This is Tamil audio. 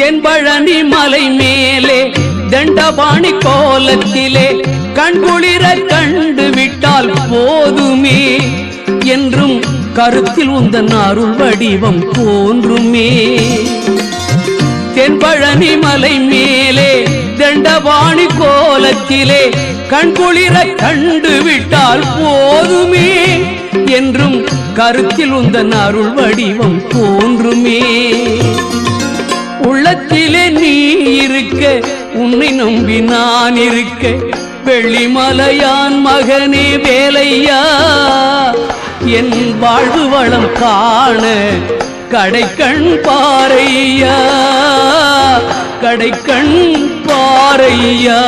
தென்பழனி மலை மேலே தண்டபாணி கோலத்திலே கண்குளிர கண்டு விட்டால் போதுமே என்றும் கருத்தில் உந்தன் அருள் வடிவம் தோன்றுமே. தென்பழனி மலை மேலே தண்டபாணி கோலத்திலே கண்குளிர கண்டு விட்டால் போதுமே என்றும் கருத்தில் உந்தன் அருள் வடிவம் தோன்றுமே. உள்ளத்திலே நீ இருக்க உன்னை நம்பி நான் இருக்க வெள்ளிமலையான் மகனே வேலையா என் வாழ்வு வளம் காண கடைக்கண் பாரையா கடைக்கண் பாரையா.